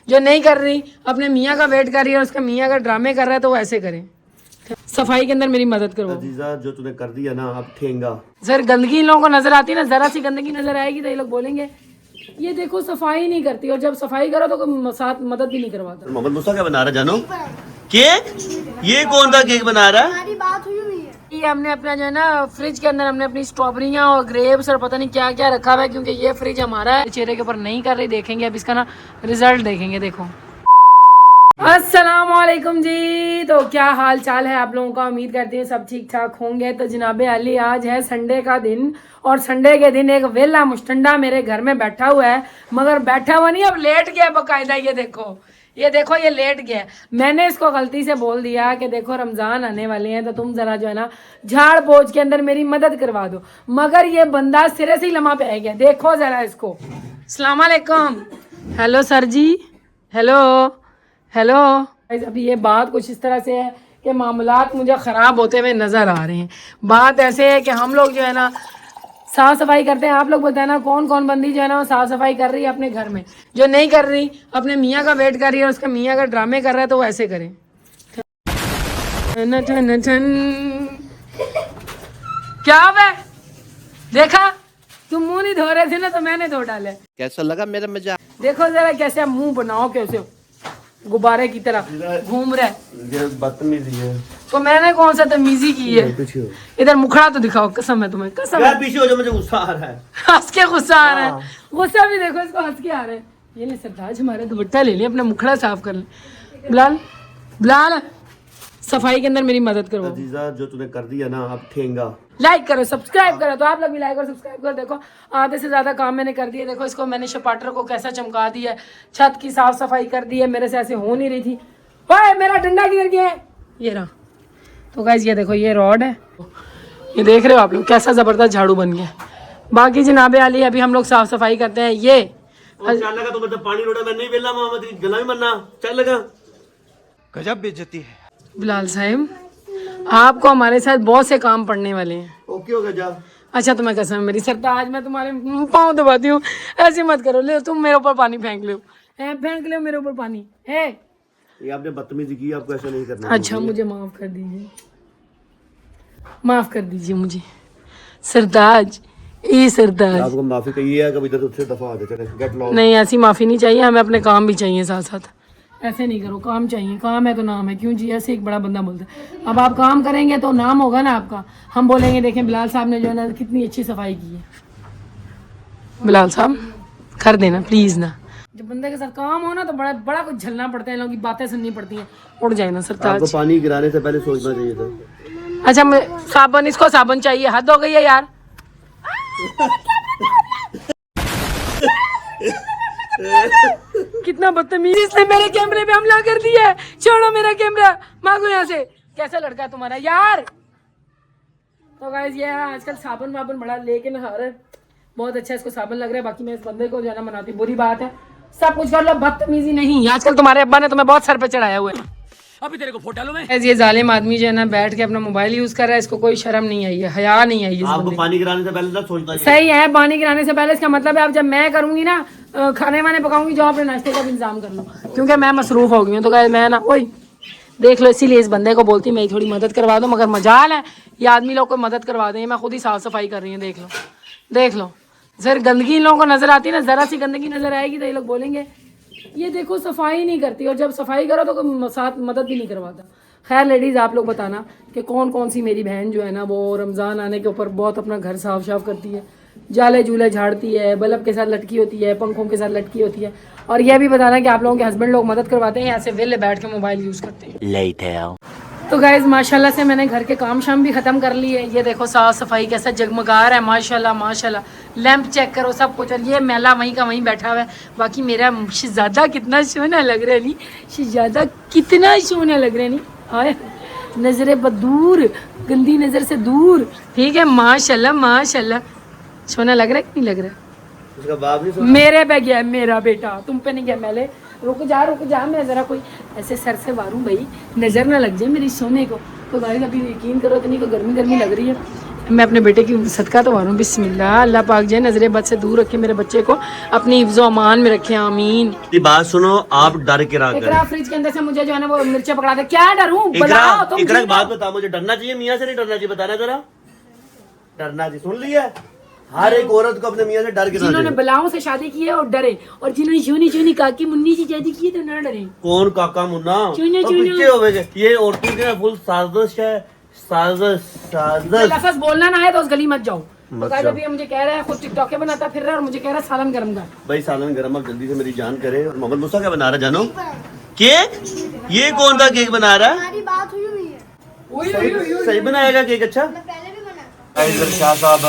जो नहीं कर रही अपने मियाँ का वेट कर रही है और उसका मियाँ का ड्रामे कर रहा है तो वो ऐसे करे। सफाई के अंदर मेरी मदद करो अजीजा, जो तूने कर दिया ना अब ठेंगा। सर गंदगी इन लोगों को नजर आती है ना, जरा सी गंदगी नजर आएगी तो ये लोग बोलेंगे ये देखो सफाई नहीं करती, और जब सफाई करो तो कोई साथ मदद भी नहीं करवाता। मोहम्मद मुसा क्या बना रहा जानो? केक? ये कौन सा केक बना रहा है? हमारी बात हुई हुई है। ये हमने अपना जो है ना फ्रिज के अंदर हमने अपनी स्ट्रॉबेरियाँ और ग्रेप्स और पता नहीं क्या क्या रखा हुआ है, क्योंकि ये फ्रिज हमारा है। चेहरे के ऊपर नहीं कर रही, देखेंगे अब इसका ना रिजल्ट देखेंगे। देखो अस्सलाम वालेकुम जी, तो क्या हाल चाल है आप लोगों का? उम्मीद करती हैं सब ठीक ठाक होंगे। तो जनाबे अली आज है संडे का दिन, और संडे के दिन एक वेला मुस्टंडा मेरे घर में बैठा हुआ है, मगर बैठा हुआ नहीं, अब लेट गया बकायदा। ये देखो ये लेट गया। मैंने इसको गलती से बोल दिया कि देखो रमज़ान आने वाले हैं तो तुम ज़रा जो है ना झाड़ पोंछ के अंदर मेरी मदद करवा दो, मगर ये बंदा सिरे से ही लम्हा पे आ गया। देखो ज़रा इसको। अस्सलाम वालेकुम। हेलो सर जी, हेलो हेलो। अभी ये बात कुछ इस तरह से है कि मामलात मुझे ख़राब होते हुए नज़र आ रहे हैं। बात ऐसे है कि हम लोग जो है ना साफ़ सफाई करते हैं। आप लोग बताए ना कौन कौन बंदी जो है ना वो साफ़ सफाई कर रही है अपने घर में, जो नहीं कर रही अपने मियाँ का वेट कर रही है और उसका मियाँ का ड्रामे कर रहा है तो वो ऐसे करे। क्या है? देखा तुम मुंह नहीं धो रहे थे ना तो मैंने धो डाले। कैसा लगा मेरा मजाक? देखो जरा कैसे मुंह बनाओ, कैसे गुब्बारे की तरह घूम रहा है। बदतमीजी है। तो मैंने कौन सा तमीजी की है? इधर मुखड़ा तो दिखाओ, कसम है तुम्हें, कसम है। पीछे हो जाओ, मुझे गुस्सा आ रहा है। हंस के गुस्सा आ रहा है, गुस्सा भी देखो इसको हंस के आ रहा है। ये ले सरताज हमारे दुपट्टा ले लिया, अपना मुखड़ा साफ कर ले। बिलाल बिलाल सफाई के अंदर मेरी मदद करो। अजीजा, जो तूने कर दिया ना अब ठेंगा। लाइक करो, सब्सक्राइब करो। तो आप लोग भी लाइक और सब्सक्राइब करो। देखो आधे से ज़्यादा काम मैंने कर दिया। देखो इसको मैंने शपाटर को कैसा चमका दिया है, छत की साफ सफाई कर दी है। मेरे से ऐसे हो नहीं रही थी। ओए मेरा डंडा किधर गया है? ये रहा। तो गाइस ये देखो ये रॉड है, ये देख रहे हो आप लोग कैसा ज़बरदस्त झाड़ू बन गया। बाकी जनाबे आली अभी हम लोग साफ सफाई करते हैं। ये लगा तो मतलब पानी लोटा मैं नहीं बेला मोहम्मद गला में मरना चल लगा। गजब बेइज्जती है। बिलाल साहब आपको हमारे साथ बहुत से काम पड़ने वाले हैं। ओके हो गया जा। अच्छा तुम्हें कसम मेरी सरताज, मैं तुम्हारे पाँव दबाती हूँ, ऐसे मत करो। ले तुम मेरे ऊपर पानी फेंक लो, फेंक लो मेरे ऊपर पानी है। ये आपने बदतमीजी की, आपको ऐसा नहीं करना। अच्छा मुझे माफ कर दीजिए, माफ कर दीजिए मुझे सरताज। ई सरताज आपको माफी कही है, कभी इधर उससे दफा आ जाते हैं। Get lost. नहीं ऐसी माफी नहीं चाहिए हमें, अपने काम भी चाहिए साथ साथ। ऐसे नहीं करो, काम चाहिए, काम है तो नाम है। क्यों जी? ऐसे एक बड़ा बंदा बोलता है। अब आप काम करेंगे तो नाम होगा ना आपका। हम बोलेंगे देखें बिलाल साहब ने जो है ना कितनी अच्छी सफाई की है। बिलाल साहब कर देना प्लीज ना। जब बंदे के साथ काम हो ना तो बड़ा बड़ा कुछ झलना पड़ता है, लोगों की बातें सुननी पड़ती हैं। उड़ जाए ना सरताज। आपको पानी गिराने से पहले सोचना चाहिए था। अच्छा मैं साबुन, इसको साबुन चाहिए, हद हो गई है यार। कितना बदतमीज, इसने मेरे कैमरे पे हमला कर दिया है। छोड़ो मेरा कैमरा, मांगो यहाँ से। कैसा लड़का है तुम्हारा यार? तो गाइस ये है आजकल साबुन वाबुन बड़ा लेकिन हर बहुत अच्छा इसको साबुन लग रहा है। बाकी मैं इस बंदे को जो है ना मनाती, बुरी बात है, सब कुछ कर लो, बदतमीजी नहीं। आजकल तुम्हारे अब्बा ने तुम्हें बहुत सर पे चढ़ाया हुआ है। अभी तेरे को फोटो डालूं मैं। ये जालिम आदमी जो है ना बैठ के अपना मोबाइल यूज कर रहा है, इसको कोई शर्म नहीं आई है, हया नहीं आई है। आपको पानी गिराने से पहले ना सोचना चाहिए। सही है, पानी गिराने से पहले। इसका मतलब है अब जब मैं करूंगी ना खाने वाने पकाऊंगी, जो अपने नाश्ते का भी इंतजाम कर लो, क्योंकि मैं मसरूफ हो गई हूँ। तो गाइस मैं ना ओए देख लो, इसीलिए इस बंदे को बोलती मेरी थोड़ी मदद करवा दो, मगर मजाल है ये आदमी लोग को मदद करवा दें। मैं खुद ही साफ सफाई कर रही हूँ। देख लो देख लो, सर गंदगी इन लोगों को नजर आती है ना, जरा सी गंदगी नजर आएगी तो ये लोग बोलेंगे ये देखो सफाई नहीं करती, और जब सफाई करो तो कोई साथ मदद भी नहीं करवाता। खैर लेडीज़ आप लोग बताना कि कौन कौन सी मेरी बहन जो है ना वो रमज़ान आने के ऊपर बहुत अपना घर साफ साफ करती है, जाले जूले झाड़ती है, बल्ब के साथ लटकी होती है, पंखों के साथ लटकी होती है। और यह भी बताना कि आप लोगों के हस्बैंड लोग मदद करवाते हैं या ऐसे वेले बैठ के मोबाइल यूज़ करते हैं। तो गाइज माशाल्लाह से मैंने घर के काम शाम भी ख़त्म कर लिए। ये देखो साफ़ सफाई कैसा जगमगा रहा है, माशाल्लाह माशाल्लाह। लैंप चेक करो, सब कुछ। और ये मैला वहीं का वहीं बैठा हुआ है। बाकी मेरा शहज़ादा कितना सोना लग रहा है नहीं, शहज़ादा कितना सोना लग रहा है नहीं। हाय नज़र बदूर, गंदी नज़र से दूर। ठीक है माशाल्लाह माशाल्लाह। सोना लग रहा है कि नहीं लग रहा है? उसका बाप नहीं मेरे पे गया मेरा बेटा, तुम पे नहीं गया। मैले रुक जा, मैं ज़रा कोई ऐसे सर से वारूं भाई, नज़र ना लग जाए मेरी सोने को। तो गाइस अभी यकीन करो इतनी को गर्मी गर्मी लग रही है। मैं अपने बेटे की सदका तो मारूँ। बिस्मिल्लाह, अल्लाह पाक जो है नजरे बद से दूर रखे, मेरे बच्चे को अपनी हिफ्ज़ो अमान में रखे, आमीन। बात सुनो, आप डर के रहा इकरा फ्रिज के अंदर से मुझे जो है ना वो मिर्चे पकड़ा दे। क्या डरूं? बुलाओ तुम। इकरा बात बता, मुझे डरना चाहिए मियाँ से नहीं डरना चाहिए? बताना जरा, डरना चाहिए। सुन लिया, हर एक औरत को अपने मियाँ से डर के, जिन्होंने बलाओं से शादी की है और डरे, और जिन्होंने चूनी चूनी काकी मुन्नी से शादी की है तो ना डरे। कौन काका मुन्ना? चुने तो चुने। पीछे हो गए। ये औरतों की फुल साजिश है, साजिश। लफ्ज़ बोलना ना है तो उस गली मत जाओ। तो मत कहा जाओ। जब ये मुझे कह रहा है, खुद टिकटॉक के बनाता फिर रहा है और मुझे कह रहा है सालन गरम कर। भाई सालन गरम, अब जल्दी से मेरी जान करे। और मोहम्मद मुसा क्या बना रहा है जानो? केक? ये कौन सा केक बना रहा है? हमारी बात हुई है। सही बनाएगा केक? अच्छा। पहले भी बना। इधर शाह साहब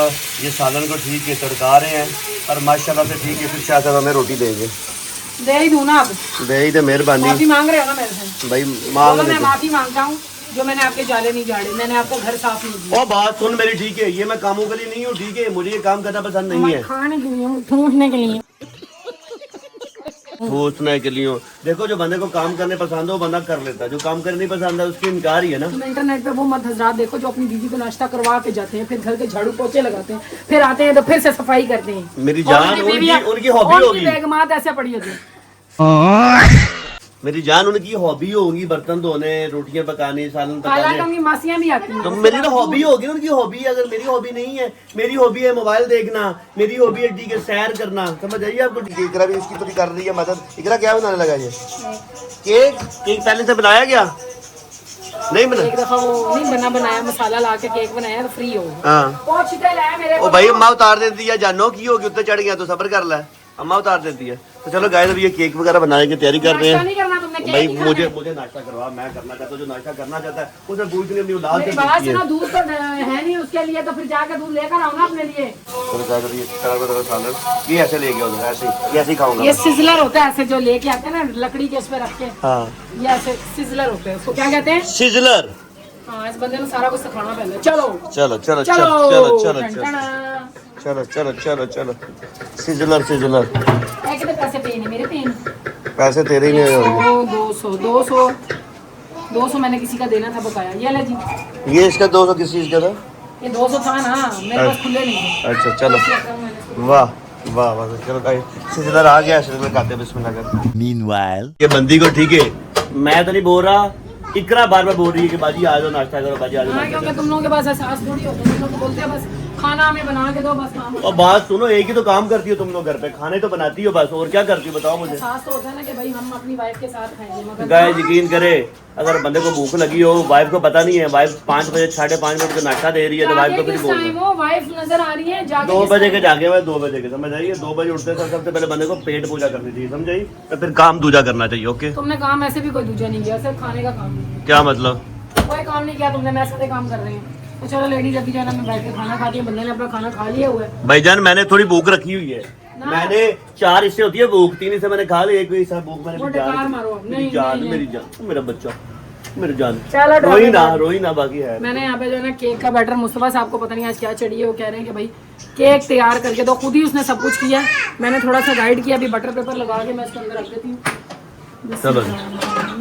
ये सालन को ठीक है तड़का रहे हैं और माशाल्लाह से ठीक है। फिर शाह साहब हमें रोटी देंगे। दे ही दूं ना अब। दे ही तो मेहरबानी। माफी मांग रहे हो ना मेरे से? भाई बोलो मांग मैं ले। माफी मांगता हूँ जो मैंने आपके जाले नहीं झाड़े, मैंने आपको घर साफ नहीं किया। ओ बात सुन मेरी, ठीक है? ये मैं कामों के लिए नहीं हूँ, ठीक है? मुझे ये काम करना पसंद नहीं है। खाने के लिए हूँ, ठूसने के लिए। सोचने के लिए हूँ। देखो, जो बंदे को काम करने पसंद है वो बंदा कर लेता है, जो काम करने नहीं पसंद है उसकी इनकार ही है ना। तुम इंटरनेट पे वो मत हजरात देखो जो अपनी दीदी को नाश्ता करवा के जाते हैं, फिर घर के झाड़ू पोछे लगाते हैं, फिर आते हैं तो फिर से सफाई करते हैं। मेरी और जान, उनकी बीवियां- उनकी हॉबी होगी। बेगमात ऐसे पड़ी होती है। मेरी जान, उनकी हॉबी होगी बर्तन धोने, रोटियां पकाने, सालन हालांकि पकाने। उनकी मासियां भी आती हैं। तो मेरी तो हॉबी होगी ना, उनकी हॉबी। अगर मेरी हॉबी नहीं है, मेरी हॉबी है मोबाइल देखना, मेरी हॉबी है ठीक है सैर करना, समझ आइए आपको? ठीक है, इकरा भी इसकी पूरी कर रही है मदद। इकरा क्या बनाने लगा ये? केक? केक पहले से बनाया क्या? नहीं बना? एक दफा वो नहीं बना बनाया मसाला ला के केक बनाया तो फ्री हो गया। हाँ। बहुत शीतल है मेरे ओ भाई, अम्मा उतार देती है, जानो की होगी, उत्ते चढ़ गया तो सब्र कर ले। अम्मा उतार देती है। तो चलो गाइस, अभी ये केक वगैरह बनाने की तैयारी कर रहे नाश्ता हैं। नहीं करना तुमने, केक भाई नहीं खाना है। मुझे नाश्ता करवा, मैं करना चाहता हूँ। जो नाश्ता करना चाहता है उसे पूछ नहीं, अपनी औलाद से मेरी बात पूछिए। सुनो, दूध तो है नहीं उसके लिए, तो फिर जाकर दूध लेकर आओ ना अपने लिए। चलो क्या करिए, तरह सालन ये ऐसे लेके आओ, ऐसे ही खाऊंगा ये मैं। सिजलर होता है, ऐसे जो लेके आते हैं ना लकड़ी के उस पे रख के, हाँ, ये ऐसे सिजलर होते हैं, उसको क्या कहते हैं? सिजलर। हाँ, इस बंदे ने सारा कुछ सिखाना पहले। चलो चलो चलो चलो चलो चलो चलो टन-टन। चलो चलो चलो चलो सिजलर सिजलर। कितने पैसे पे नहीं मेरे पेन? पैसे तेरे ही नहीं होंगे। 200 मैंने किसी का देना था, बकाया। ये ले जी। ये इसका 200 किस चीज का था? ये 200 था ना, मेरे पास खुले नहीं थे। अच्छा चलो, वाह वाह वाह। चलो गाइस, सिजलर आ गया। सिजलर खाते हैं, बिस्मिल्लाह कर। मीनवाइल ये बंदी को ठीक है, मैं तो नहीं बोल रहा, इकरा बार बार बोल रही है कि बाजी आ जाओ नाश्ता करो, बाजी आ जाओ हाँ, नाश्ता क्योंकि तुम लोगों के पास एहसास थोड़ी होता है, तुम लोग तो बोलते हैं बस खाना हमें बना के दो, बस काम। करो। और बात सुनो, एक ही तो काम करती हो तुम लोग घर पे, खाने तो बनाती हो बस, और क्या करती हो बताओ मुझे? एहसास तो होता है ना कि भाई हम अपनी वाइफ के साथ खाएंगे, मगर गाय यकीन करे, अगर बंदे को भूख लगी हो, वाइफ को पता नहीं है, वाइफ 5 बजे 5:30 बजे नाश्ता दे रही है, तो वाइफ को जाके फिर किस बोल टाइम हो, वाइफ नजर आ रही है, जाके 2 किस बजे के जागे हुए, 2 बजे के, समझ आइए? 2 बजे उठते हैं, सबसे पहले बंदे को पेट पूजा करनी चाहिए, समझाइए? तो फिर काम दूजा करना चाहिए। ओके, तुमने काम ऐसे भी कोई दूजा नहीं किया, सिर्फ खाने का काम किया। क्या मतलब? कोई काम नहीं किया तुमने, मैं सारे काम कर रहे हैं। तो चलो लेडीज अभी जो है ना, मैं बैठ के खाना खाती है, बंदे ने अपना खाना खा लिया हुआ है। भाईजान, मैंने थोड़ी भूख रखी हुई है। मैंने 4 हिस्से होती है भूख, 3 हिस्से मैंने खा लिए, एक हिस्सा भूख मैंने वो डकार मारो अब। मेरी नहीं, जान, नहीं, मेरी जान, मेरा बच्चा, मेरी जान। चलो रोई ना बाकी है। मैंने यहाँ पे जो है ना केक का बैटर, मुस्तफा साहब को पता नहीं आज क्या चढ़ी है, वो कह रहे हैं कि भाई केक तैयार करके दो, खुद ही उसने सब कुछ किया। मैंने थोड़ा सा गाइड किया, अभी बटर पेपर लगा के मैं इसके अंदर रख देती हूँ। चलो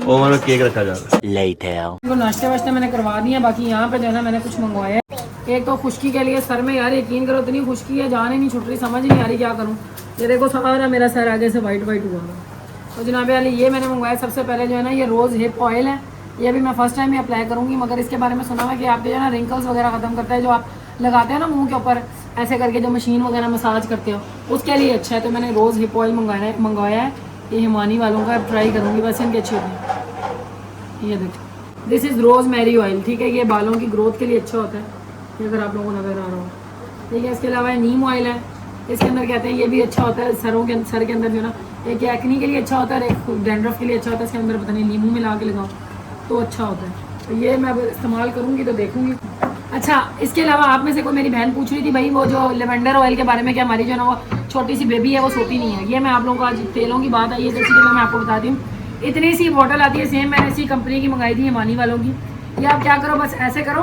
ओवन में केक रखा जा रहा है। वो नाश्ते वाश्ते मैंने करवा दिए, बाकी यहाँ पे जो है ना मैंने कुछ मंगवाया है। एक तो खुश्की के लिए सर में, यार यकीन करो इतनी खुश्की है, जान ही नहीं छुट रही, समझ नहीं आ रही क्या करूँ। ये देखो सारा मेरा सर आगे से वाइट वाइट हुआ है। तो जनाब वाली ये मैंने मंगवाया सबसे पहले जो है ना, ये रोज़ हिप ऑयल है। ये भी मैं फर्स्ट टाइम ही अप्लाई करूँगी, मगर इसके बारे में सुना है कि आपके जो है ना रिंकल्स वगैरह ख़त्म करता है, जो आप लगाते हैं ना मुँह के ऊपर ऐसे करके, जो मशीन वगैरह मसाज करते हो, उसके लिए अच्छा है। तो मैंने रोज़ हिप ऑयल मंगवाया है, ये हिमानी वालों का ट्राई करूँगी, बस इनके अच्छे होते हैं। ये देखो, this is rosemary oil, ठीक है? ये बालों की ग्रोथ के लिए अच्छा होता है, ये अगर आप लोगों को नजर आ रहा हो, ठीक है? इसके अलावा नीम ऑयल है, इसके अंदर कहते हैं ये भी अच्छा होता है सर के अंदर जो ना, एक एक्नी के लिए अच्छा होता है, एक डैंड्रफ के लिए अच्छा होता है। इसके अंदर पता नहीं नींबू मिला के लगाओ तो अच्छा होता है। तो ये मैं अब इस्तेमाल करूँगी तो देखूँगी। अच्छा, इसके अलावा आप में से कोई मेरी बहन पूछ रही थी भाई वो जो लेवेंडर ऑयल के बारे में, कि हमारी जो ना वो छोटी सी बेबी है वो सोती नहीं है। ये मैं आप लोगों को आज तेलों की बात आई है, जैसे कि मैं आपको बताती हूँ, इतनी सी बॉटल आती है, सेम मैंने इसी कंपनी की मंगाई थी, हिमानी वालों की। ये आप क्या करो, बस ऐसे करो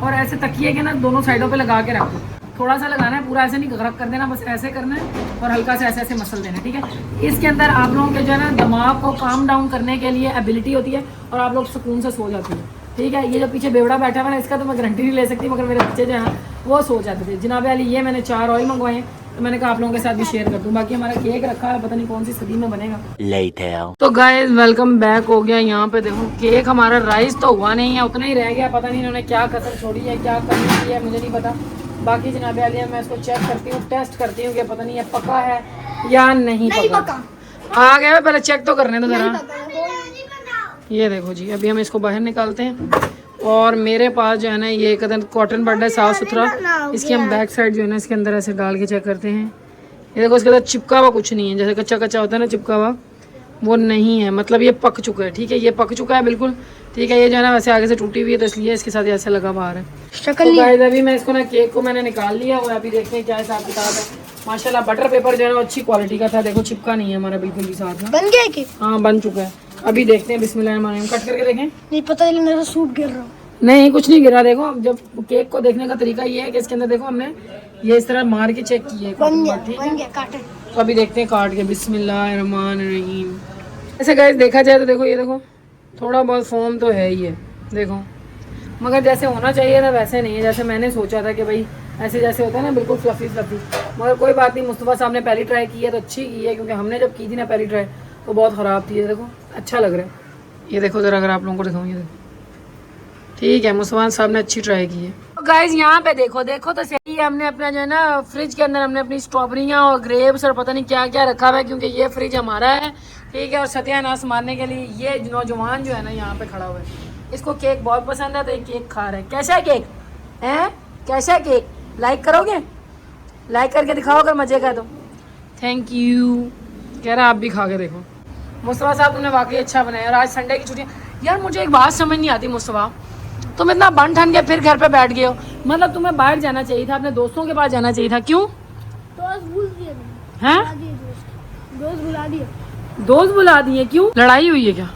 और ऐसे तकिए के ना दोनों साइडों पे लगा के रख दो। थोड़ा सा लगाना है, पूरा ऐसे नहीं गरक कर देना, बस ऐसे करना है और हल्का से ऐसे ऐसे मसल देना, ठीक है? इसके अंदर आप लोगों के जो है ना दिमाग को काम डाउन करने के लिए एबिलिटी होती है और आप लोग सुकून से सो जाती है, ठीक है? ये जो पीछे बेवड़ा बैठा हुआ है ना, इसका तो मैं गारंटी नहीं ले सकती, मगर मेरे बच्चे जो हैं वो सो जाते थे। जनाब अली ये मैंने 4 ऑयल मंगवाए हैं, तो मैंने कहा आप लोगों के साथ भी शेयर कर दूं। बाकी हमारा केक रखा है, पता नहीं कौन सी सदी में बनेगा। तो गाइस वेलकम बैक हो गया। यहाँ पे देखो केक हमारा राइस तो हुआ नहीं है, उतना ही रह गया। पता नहीं इन्होंने क्या कसर छोड़ी है, क्या कमी की है, मुझे नहीं पता। बाकी जनाब अली मैं इसको चेक करती हूँ, टेस्ट करती हूँ कि पता नहीं ये पका है या नहीं पका। आ गया, पहले चेक तो करने दो जरा। ये देखो जी, अभी हम इसको बाहर निकालते हैं। और मेरे पास जो है ना ये कदम कॉटन बड है, साफ सुथरा। इसकी हम बैक साइड जो है ना इसके अंदर ऐसे डाल के चेक करते हैं। ये देखो इसके अंदर चिपका हुआ कुछ नहीं है, जैसे कच्चा कच्चा होता है ना चिपका हुआ, वो नहीं है। मतलब ये पक चुका है, ठीक है, ये पक चुका है बिल्कुल, ठीक है। ये जो है ना वैसे आगे से टूटी हुई है, तो इसलिए इसके साथ ऐसे लगा बाहर है। तो गाइस अभी मैं इसको ना केक को मैंने निकाल लिया हुआ है। अभी देखते हैं क्या हिसाब किताब है। माशाल्लाह बटर पेपर जो है ना अच्छी क्वालिटी का था, देखो चिपका नहीं है हमारा बिल्कुल भी साथ में। बन गया केक? हाँ बन चुका है। अभी देखते हैं, बिस्मिल्लाह कट करके देखें। नहीं पता, लेकिन मेरा सूप गिर रहा। नहीं कुछ नहीं गिरा। देखो जब केक को देखने का तरीका ये है कि इसके अंदर देखो हमने ये इस तरह मार के चेक किया है, ठीक है। काटे। तो अभी देखते हैं काट के, बिस्मिल्लाहिर्रहमानिर्रहीम। ऐसे गाइस देखा जाए तो देखो ये देखो थोड़ा बहुत फोम तो है ही है, देखो, मगर जैसे होना चाहिए था वैसे नहीं है। जैसे मैंने सोचा था कि भाई ऐसे जैसे होता है ना बिल्कुल फ्लफी फ्लफी, मगर कोई बात नहीं। मुस्तफ़ा साहब ने पहली ट्राई की है तो अच्छी की है, क्योंकि हमने जब की थी ना पहली ट्राई तो बहुत ख़राब थी। ये देखो अच्छा लग रहा है। ये देखो ज़रा, अगर आप लोगों को दिखाऊँ, ये देखो ठीक है, मुस्मान साहब ने अच्छी ट्राई की है। तो गाइज यहाँ पे देखो तो सही है। हमने अपना जो है ना फ्रिज के अंदर हमने अपनी स्ट्रॉबेरियाँ और ग्रेप्स और पता नहीं क्या क्या रखा हुआ है, क्योंकि ये फ्रिज हमारा है, ठीक है। और सत्यानाश मारने के लिए ये नौजवान जो है ना यहाँ पे खड़ा हुआ है, इसको केक बहुत पसंद है, तो ये केक खा रहा है। कैसा है केक है, कैसा है केक? लाइक करोगे? लाइक करके दिखाओ अगर मजे का तो। Thank you. कह रहा आप भी खा के देखो। मुस्तफ़ा साहब तुमने वाकई अच्छा बनाया। और आज संडे की छुट्टियाँ। यार मुझे एक बात समझ नहीं आती मुस्तफ़ा, तुम इतना बन ठन के फिर घर पे बैठ गए हो। मतलब तुम्हें बाहर जाना चाहिए था, अपने दोस्तों के पास जाना चाहिए था। क्यों? दोस्त भूल दिए हैं? दोस्त बुला दिए। दोस्त बुला दिए? क्यों? लड़ाई हुई है क्या?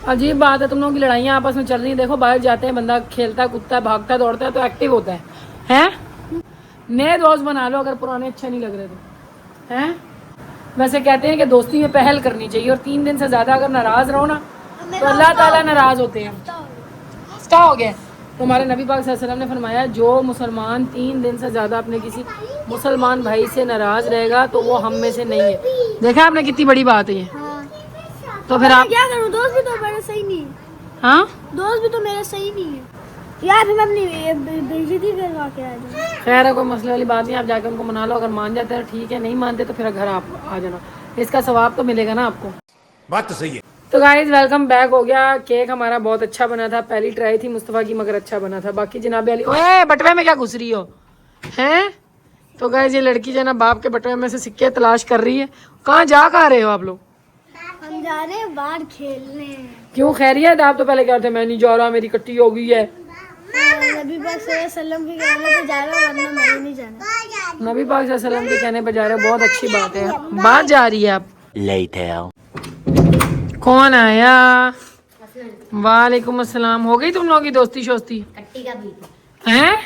अजीब बात है, तुम लोगों की लड़ाइयाँ आपस में चल रही हैं। देखो बाहर जाते हैं, बंदा खेलता है, कूदता है, भागता है, दौड़ता है तो एक्टिव होता है। हैं? नए दोस्त बना लो अगर पुराने अच्छे नहीं लग रहे तो। हैं? वैसे कहते हैं कि दोस्ती में पहल करनी चाहिए, और 3 दिन से ज़्यादा अगर नाराज़ रहो ना तो अल्लाह ताला नाराज़ होते हैं। क्या हो गया? तो हमारे नबी पाक सल्लल्लाहु अलैहि वसल्लम ने फरमाया, जो मुसलमान 3 दिन से ज़्यादा अपने किसी मुसलमान भाई से नाराज़ रहेगा तो वो हम में से नहीं है। देखा आपने कितनी बड़ी बात है ये। तो फिर आप क्या करूं? दोस्त भी तो मेरे सही नहीं है। हाँ दोस्त भी तो मेरे सही नहीं है यार, फिर मैं अपनी बेइज्जती करवा के आ जाऊँ। खैर है, कोई मसले वाली बात नहीं। आप जाकर उनको मना लो, अगर मान जाते हैं ठीक है, नहीं मानते तो फिर घर आप आ जाना, इसका सवाब तो मिलेगा ना आपको। बात तो सही है। तो गाइज वेलकम बैक हो गया। केक हमारा बहुत अच्छा बना था, पहली ट्राई थी मुस्तफ़ा की, मगर अच्छा बना था। बाकी जनाब अली, ओए बटवे में क्या घुस रही हो हैं? तो गाइज ये लड़की जो है ना बाप के बटवे में से सिक्के तलाश कर रही है। कहाँ रहे हो आप लोग? हम जा रहे हैं बाहर खेलने। क्यों खैरियत? आप तो पहले कह रहे थे मैं नहीं जा रहा, मेरी कट्टी हो गई है। नबी पाक सल्लल्लाहु अलैहि वसल्लम के कहने पे जा रहा हूं, वरना मैं नहीं जाना। नबी पाक सल्लल्लाहु अलैहि वसल्लम के कहने पर जा रहे हो, बहुत अच्छी बात है। बात जा रही है आप। कौन आया? वालेकुम अस्सलाम। हो गई तुम लोगों की दोस्ती शोस्ती? कट्टी का भी हैं?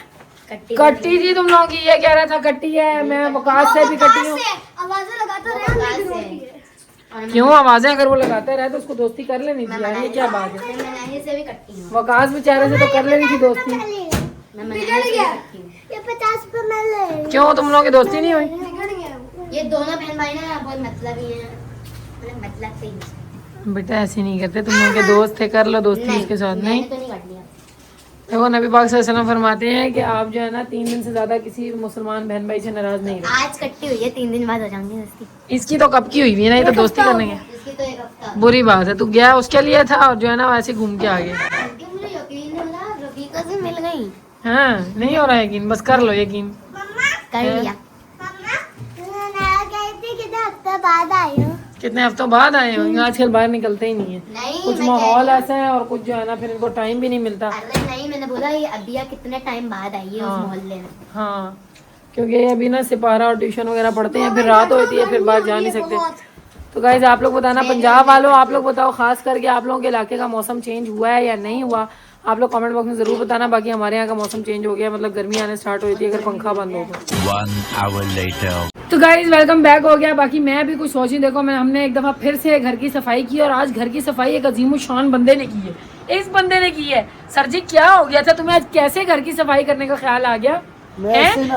कट्टी थी तुम लोगों की? ये कह रहा था कट्टी है, मैं वकास से भी कट्टी हूँ। आवाजें लगाता रहे। क्यों आवाजें? अगर वो लगाता रहे तो उसको दोस्ती कर लेनी थी यार, ये क्या बात है? वकास बेचारे से तो कर लेनी थी दोस्ती। ये 50 रुपए मैं ले। क्यों तुम लोगों की दोस्ती नहीं हुई? ये दोनों बहन भाई ना बहुत मतलबी हैं, मतलब से ही। बेटा ऐसे नहीं करते, तुम लोगों के दोस्त थे, कर लो दोस्ती उसके साथ। नहीं मैंने तो नहीं कर लिया। देखो नबी पाक सल्लल्लाहु अलैहि वसल्लम फरमाते हैं कि आप जो है ना 3 दिन से ज्यादा किसी मुसलमान बहन भाई से नाराज नहीं रहे। आज कट्टी हुई है, 3 दिन बाद हो जाएंगी दोस्ती। इसकी तो कब की हुई है ना, ये तो दोस्ती करने के। इसकी तो 1 हफ्ता। बुरी बात है, तू गया उसके लिए था और जो है ना वैसे घूम के आ गया। आंटी मुझे यकीन नहीं हो रहा, रफीका से मिल गई। हाँ नहीं हो रहा है यकीन, बस कर लो यकीन। कर लिया। कितने हफ्तों बाद आए हो? आजकल बाहर निकलते ही नहीं है, नहीं, कुछ मैं माहौल कह ऐसा है और कुछ जो है ना फिर इनको टाइम भी नहीं मिलता। अरे नहीं, मैंने बोला ये अबिया कितने टाइम बाद आई है हाँ। उस मोहल्ले में। हाँ क्योंकि ये अभी ना सिपारा और ट्यूशन वगैरह पढ़ते हैं, फिर रात होती है, फिर बाहर जा नहीं सकते। तो गाइज आप लोग बताना, पंजाब वालों आप लोग बताओ, खास करके आप लोगों के इलाके का मौसम चेंज हुआ है या नहीं हुआ, आप लोग कमेंट बॉक्स में जरूर बताना। बाकी हमारे यहाँ का मौसम चेंज हो गया, मतलब गर्मी आने स्टार्ट हुई थी अगर पंखा बंद हो तो। 1 hour later. तो गाइज वेलकम बैक हो गया। बाकी मैं भी कुछ सोची, देखो हमने एक दफ़ा फिर से घर की सफाई की, और आज घर की सफाई एक अजीम शान बंदे ने की है। इस बंदे ने की है। सर जी क्या हो गया था तुम्हें आज, कैसे घर की सफाई करने का ख्याल आ गया है?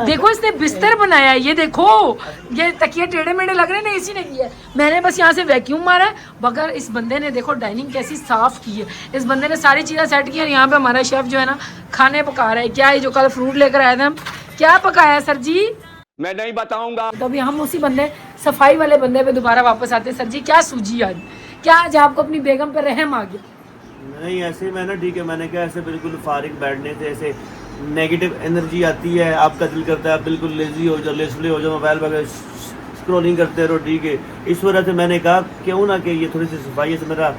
देखो इसने बिस्तर बनाया है, ये देखो ये तकिए टेढ़े मेढ़े लग रहे हैं, इसी ने किया है। मैंने बस यहाँ से वैक्यूम मारा है, मगर इस बंदे ने देखो डाइनिंग कैसी साफ की है। इस बंदे ने सारी चीज़ें सेट की है। यहाँ पे हमारा शेफ जो है ना खाने पका रहा है। क्या है जो कल फ्रूट लेकर आए थे हम, क्या पकाया है सर जी? मैं नहीं बताऊंगा। तो अभी हम उसी बंदे सफाई वाले बंदे पे दोबारा वापस आते हैं। सर जी क्या सूझी आज, क्या आज आपको अपनी बेगम पे रहम आ गया? नहीं ऐसे मैं ना ठीक है, मैंने कहा ऐसे बिल्कुल फारिग बैठने से ऐसे नेगेटिव एनर्जी आती है, आपका दिल करता है आप बिल्कुल लेजी हो जाओ, लेसले हो जाओ, मोबाइल वगैरह स्क्रॉलिंग करते रहो, ठीक है। इस वजह से मैंने कहा क्यों ना कि ये थोड़ी सी सफाई से मेरा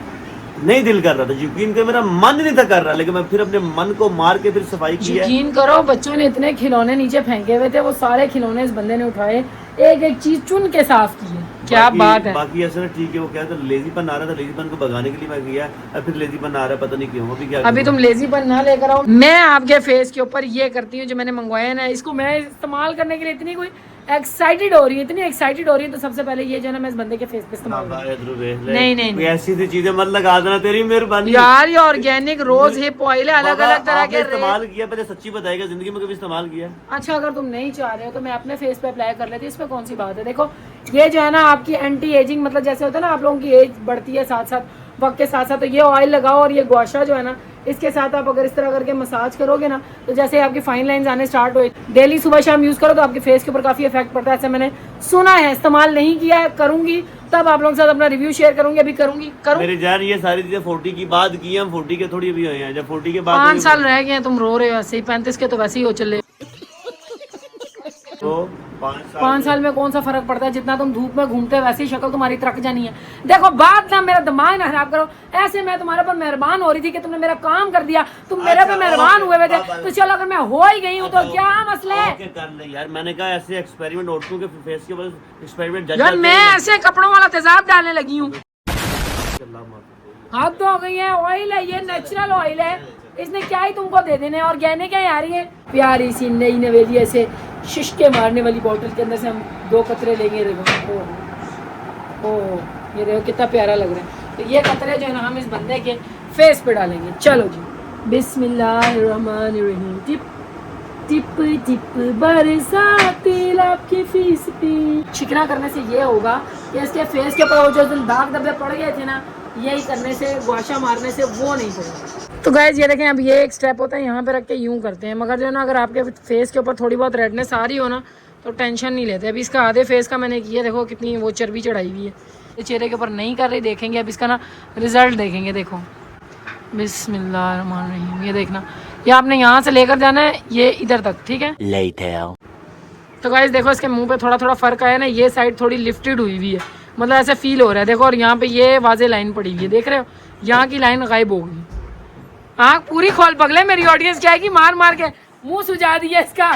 नहीं दिल कर रहा था, यकीन कर मेरा मन नहीं था कर रहा, लेकिन मैं फिर अपने मन को मार के फिर सफाई की है। यकीन करो बच्चों ने इतने खिलौने नीचे फेंके हुए थे, वो सारे खिलौने इस बंदे ने उठाए, एक एक चीज चुन के साफ की है। क्या बात है। बाकी ऐसा ना ठीक है, वो क्या था लेजीपन आ रहा था, लेजीपन को भगाने के लिए मैं किया, अब फिर लेजीपन आ रहा है, पता नहीं क्यों। अभी क्या अभी तुम लेजीपन ना लेकर आओ, मैं आपके फेस के ऊपर ये करती हूँ जो मैंने मंगवाया ना, इसको मैं इस्तेमाल करने के लिए इतनी कोई एक्साइटेड हो रही है, इतनी एक्साइटेड हो रही है। तो सबसे पहले ये जो है ना मैं इस बंदे के फेस पे इस्तेमाल करूंगी। नहीं ऐसी सी चीजें मत लगा देना, तेरी मेहरबानी यार, ये ऑर्गेनिक रोज हिप ऑयल है, अलग अलग तरह के इस्तेमाल किया, पहले सच्ची बताएगा जिंदगी में कभी इस्तेमाल किया? अच्छा अगर तुम नहीं चाह रहे हो तो मैं अपने फेस पे अप्लाई कर लेती हूँ, इसमें कौन सी बात है। देखो ये जो है ना आपकी एंटी एजिंग, मतलब जैसे होता है ना आप लोगों की एज बढ़ती है साथ साथ वक्त के साथ साथ, तो ये ऑयल लगाओ और ये गुआशा जो है ना इसके साथ आप अगर इस तरह करके मसाज करोगे ना, तो जैसे आपकी फाइन लाइंस आने स्टार्ट हुए, डेली सुबह शाम यूज करो तो आपके फेस के ऊपर काफी इफेक्ट पड़ता है। ऐसा मैंने सुना है, इस्तेमाल नहीं किया है, करूंगी तब आप लोगों के साथ अपना रिव्यू शेयर करूंगी। अभी करूंगी मेरी जान, ये सारी चीजें 40 की बात की हम 40 के थोड़ी अभी हुए हैं, जब 40 के बाद 5 साल रह गए हैं, तुम रो रहे हो ऐसे ही, 35 के तो वैसे ही हो चले। तो 5 साल में कौन सा फर्क पड़ता है, जितना तुम धूप में घूमते हो वैसी शक्ल तुम्हारी तरक जानी है। देखो बात ना मेरा दिमाग ना खराब करो, ऐसे मैं तुम्हारे पर मेहरबान हो रही थी कि तुमने मेरा काम कर दिया, तुम मेरे पे मेहरबान हुए थे, तो चलो अगर मैं हो ही गई हूँ तो क्या मसला है कर ले यार। मैंने कहा ऐसे एक्सपेरिमेंट औरतों के फेस के ऊपर एक्सपेरिमेंट यार, मैं ऐसे कपड़ों वाला तेजाब डालने लगी हूँ। हाथ तो हो गई है, ऑयल है ये, नेचुरल ऑयल है, इसने क्या ही तुमको दे देने। और गहने क्या यार, ये प्यारी सी नई नवेली ऐसे शिशके मारने वाली बोतल के अंदर से हम 2 कतरे लेंगे। देखो ये देखो कितना प्यारा लग रहा है। तो ये कतरे जो है ना हम इस बंदे के फेस पे डालेंगे। चलो जी, बिस्मिल्लाहिर्रहमानिर्रहीम। टिप टिप टिप बरसाती आपकी फीस पे। चिकना करने से ये होगा कि इसके फेस के ऊपर जो दाग धब्बे पड़ गए थे ना, यही करने से, गुआशा मारने से वो नहीं पड़ेगा। तो गाइस ये देखें, अब ये एक स्टेप होता है, यहाँ पे रख के यूं करते हैं, मगर जो है ना अगर आपके फेस के ऊपर थोड़ी बहुत रेडनेस आ रही हो ना तो टेंशन नहीं लेते। अभी इसका आधे फेस का मैंने किया, देखो कितनी वो चर्बी चढ़ाई हुई है, ये चेहरे के ऊपर नहीं कर रही। देखेंगे अब इसका ना रिजल्ट देखेंगे। देखो बिस्मिल्लाहिर्रहमानिर्रहीम, ये देखना, ये आपने यहाँ से लेकर जाना है ये इधर तक, ठीक है। तो गाइस देखो इसके मुँह पे थोड़ा थोड़ा फर्क आया ना, ये साइड थोड़ी लिफ्टेड हुई हुई है, मतलब ऐसा फील हो रहा है। देखो और यहाँ पे ये वाजे लाइन पड़ी हुई है, देख रहे हो, यहाँ की लाइन गायब हो गई। आँख पूरी खोल पगले, मेरी ऑडियंस क्या है कि मार मार के मुंह सुझा दिया इसका।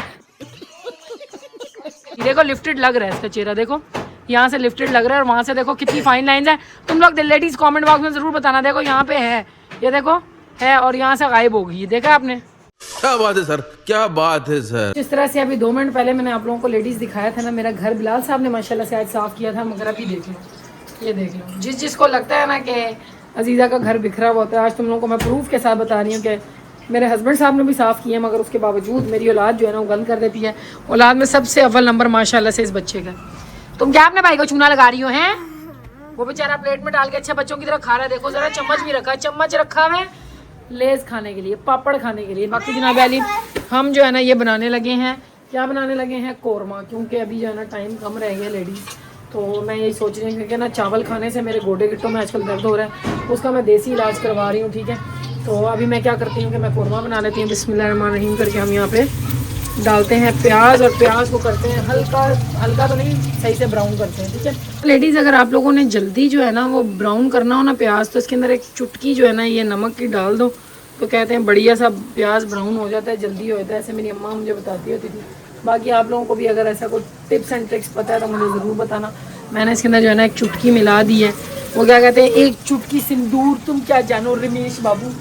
देखो लिफ्टेड लग रहा है इसका चेहरा, देखो यहाँ से लिफ्टेड लग रहा है और वहाँ से देखो कितनी फाइन लाइंस है। तुम लोग लेडीज कमेंट बॉक्स में जरूर बताना। देखो यहाँ पे है, ये देखो है, और यहाँ से गायब हो गई, देखा आपने? क्या बात है सर, क्या बात है सर। जिस तरह से अभी 2 मिनट पहले मैंने आप लोगों को लेडीज दिखाया था ना, मेरा घर बिलाल साहब ने माशाल्लाह से आज साफ किया था, मगर अभी देख लो, ये देख लो। जिसको लगता है ना कि अजीज़ा का घर बिखरा हुआ होता है, आज तुम लोगों को मैं प्रूफ के साथ बता रही हूँ कि मेरे हस्बैंड साहब ने भी साफ़ किया, मगर उसके बावजूद मेरी औलाद जो है ना वो गंद कर देती है। औलाद में सबसे अव्वल नंबर माशाल्लाह से इस बच्चे का। तुम क्या अपने भाई को चूना लगा रही हो हैं? वो बेचारा प्लेट में डाल के अच्छा बच्चों की तरह खा रहा है। देखो जरा चम्मच भी रखा है, चम्मच रखा है लेस खाने के लिए, पापड़ खाने के लिए। बाकी जनाब अली हम जो है ना ये बनाने लगे हैं, क्या बनाने लगे हैं? कोरमा, क्योंकि अभी जो है ना टाइम कम रह गया लेडीज़, तो मैं यही सोच रही हूँ कि ना चावल खाने से मेरे गोडे गिट्टों में आजकल दर्द हो रहा है, उसका मैं देसी इलाज करवा रही हूँ, ठीक है। तो अभी मैं क्या करती हूँ कि मैं कोरमा बना लेती हूँ। बिस्मिल्लाहिर्रहमानिर्रहीम करके हम यहाँ पे डालते हैं प्याज, और प्याज को करते हैं हल्का हल्का तो नहीं, सही से ब्राउन करते हैं, ठीक है। लेडीज़ अगर आप लोगों ने जल्दी जो है ना वो ब्राउन करना हो ना प्याज, तो इसके अंदर एक चुटकी जो है ना ये नमक की डाल दो, तो कहते हैं बढ़िया सा प्याज ब्राउन हो जाता है, जल्दी हो जाता है। ऐसे मेरी अम्मा मुझे बताती होती थी। बाकी आप लोगों को भी अगर ऐसा कोई टिप्स एंड ट्रिक्स पता है तो मुझे ज़रूर बताना। मैंने इसके अंदर जो है ना एक चुटकी मिला दी है, वो क्या कहते हैं, एक चुटकी सिंदूर, तुम क्या जानो रमेश बाबू,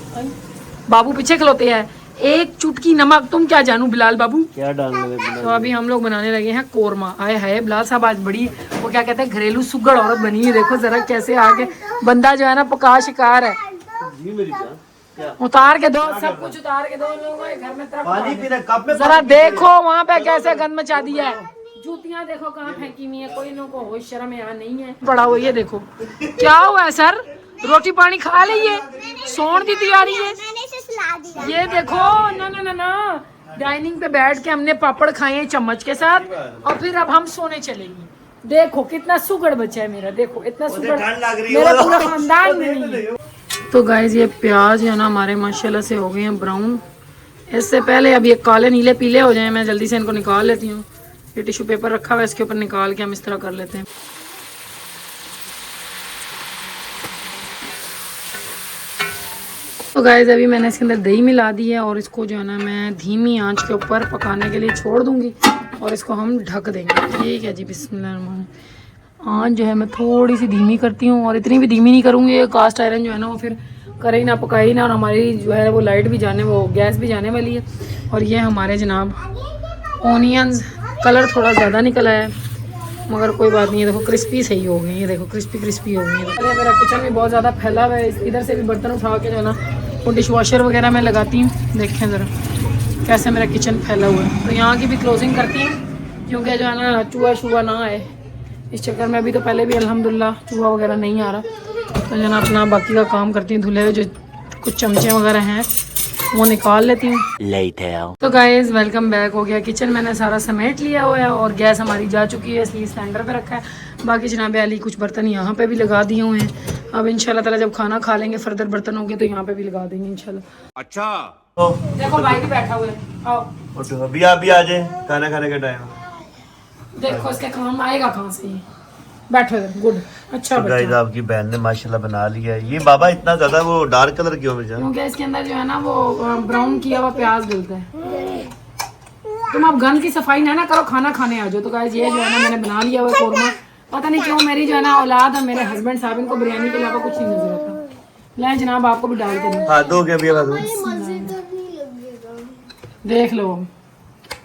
बाबू पीछे खलोते हैं, एक चुटकी नमक, तुम क्या जानू बिलाल बाबू, क्या डालने। तो अभी हम लोग बनाने लगे हैं कोरमा। आए हाय बिलाल साहब आज बड़ी वो क्या कहते हैं घरेलू सुगड़ औरत बनी है। देखो जरा कैसे आगे बंदा जो है ना पका शिकार है। उतार के दो, सब कुछ उतार के दो इन लोगों को, घर में तरफ पानी पीना कप में जरा देखो वहाँ पे कैसे गंद मचा दिया है। जूतियाँ देखो कहाँ फेंकी हुई है, कोई इन लोगों को होश शर्म यहाँ नहीं है। पड़ा हुआ ये देखो क्या हुआ है सर, रोटी पानी खा ली है, सोने की तैयारी है। मैंने इसे सुला दिया। ये देखो ना ना ना ना, डाइनिंग पे बैठ के हमने पापड़ खाए हैं चम्मच के साथ और फिर अब हम सोने चलेंगे। देखो कितना सुगड़ बच्चा है मेरा, देखो इतना सुगड़ मेरा पूरा खानदान में नहीं है। तो गाइज ये प्याज है ना हमारे माशाल्लाह से हो गए हैं ब्राउन। इससे पहले अब ये काले नीले पीले हो जाए, मैं जल्दी से इनको निकाल लेती हूँ। ये टिश्यू पेपर रखा हुआ है, इसके ऊपर निकाल के हम इस तरह कर लेते हैं। तो गाइस अभी मैंने इसके अंदर दही मिला दी है और इसको जो है ना मैं धीमी आंच के ऊपर पकाने के लिए छोड़ दूंगी और इसको हम ढक देंगे। ठीक है जी, बिस्मिल्लाह। आंच जो है मैं थोड़ी सी धीमी करती हूँ और इतनी भी धीमी नहीं करूँगी, ये कास्ट आयरन जो है ना वो फिर करे ही ना पकाए ही ना, और हमारी जो है वो लाइट भी जाने, वो गैस भी जाने वाली है। और ये हमारे जनाब ऑनियंस, कलर थोड़ा ज़्यादा निकला है मगर कोई बात नहीं है। देखो क्रिस्पी सही हो गई, ये देखो क्रिस्पी क्रिस्पी हो गई। अरे मेरा किचन भी बहुत ज़्यादा फैला हुआ है, इधर से भी बर्तन उठा के जो है ना वो डिश वॉशर वगैरह में लगाती हूँ। देखें ज़रा कैसे मेरा किचन फैला हुआ है। तो यहाँ की भी क्लोजिंग करती हूँ क्योंकि जो है ना चूहा शूहा ना आए इस चक्कर में। अभी तो पहले भी अल्हम्दुलिल्लाह चूहा वगैरह नहीं आ रहा। तो जो है ना अपना बाकी का काम करती हूँ, धुले हुए जो कुछ चमचे वगैरह हैं वो निकाल लेती हूँ। तो गाइस वेलकम बैक। हो गया किचन, मैंने सारा समेट लिया हुआ है और गैस हमारी जा चुकी है, इसलिए सिलेंडर पे रखा है। बाकी जनाब अली कुछ बर्तन यहाँ पे भी लगा दिए हुए हैं। अब इंशाल्लाह ताला जब खाना खा लेंगे फर्दर बर्तन होंगे तो यहाँ पे भी लगा देंगे इंशाल्लाह। अच्छा देखो भाई भी बैठा हुआ है, आओ उठो अभी आप भी आ जाए, खाना खाने का टाइम। देखो इसका काम आएगा कहाँ से। ये बैठो इधर, गुड, अच्छा गाइस बच्चा। आपकी बहन ने माशाल्लाह बना लिया है। ये बाबा इतना ज्यादा वो डार्क कलर क्यों में क्योंकि इसके अंदर जो है ना वो ब्राउन किया हुआ प्याज डलता है। तुम अब गन की सफाई ना करो, खाना खाने आ जाओ। तो गाइस ये जो है ना मैंने बना लिया हुआ कौरमा। पता नहीं क्यों मेरी जो है ना औलाद और मेरे हस्बैंड साहब इनको बिरयानी के अलावा कुछ नहीं नजर आता। ले जनाब आपको भी डाल के दूँ, हाँ दो के अभी देख लो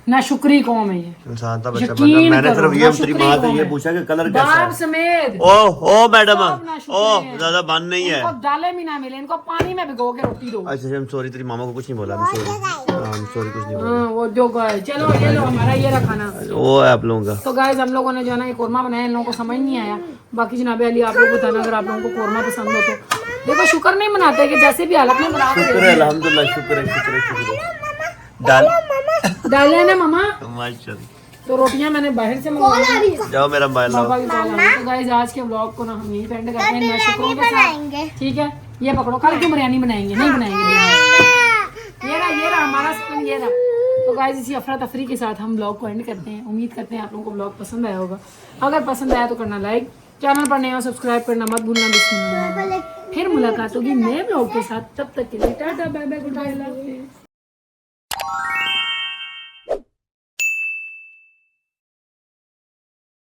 ना, शुक्री कौम है ये। इंसान था बच्चा बना। यकीन मैंने करो, सिर्फ ये ना तेरी शुक्री माँ से कौम ये है। पूछा कि कलर कैसा बाप है। समेत ओ मैडम, सब ना शुक्र ओ है। ज्यादा बन नहीं है। इनको दालें भी ना मिले, इनको पानी में भिगो के रोटी दो। अच्छा हम सॉरी, तेरी मामा को कुछ नहीं बोला। I'm sorry कुछ नहीं बोला। हाँ वो जो गाय, चलो ये लो हमारा ये रहा खाना। वो है आप लोगों का। तो गाइस हम लोगों ने जो है ना ये कौरमा बनाया, इन लोगों को समझ नहीं आया। बाकी जनाब अली आप लोग बताना अगर आप लोगों को कौरमा पसंद हो तो। देखो शुक्र नहीं मनाते कि जैसे भी हालत में बना के शुक्र है अल्हम्दुलिल्लाह, शुक्र है। डाल डाले ना मामा। माशाल्लाह। तो रोटियां मैंने बाहर से मंगवाई। जाओ मेरा मोबाइल लाओ। पापा की कॉल आ रही। तो गाइस आज के व्लॉग को ना हम यहीं पे एंड करते हैं ना शुक्रों के साथ। ठीक है, ये पकड़ो, कल क्यों बिरयानी बनाएंगे? नहीं बनाएंगे बिरयानी। ये रहा हमारा स्पून, ये रहा। तो गाइस इसी अफरा तफरी के साथ हम व्लॉग को एंड करते हैं। उम्मीद करते हैं आप लोगों को व्लॉग पसंद आया होगा। अगर पसंद आया तो करना लाइक, चैनल पर नए हो सब्सक्राइब करना मत भूलना। बिस्मिल्लाह। फिर मुलाकात होगी नए व्लॉग के साथ, तब तक के लिए ta-ta bye bye, goodbye, अल्लाह हाफिज़।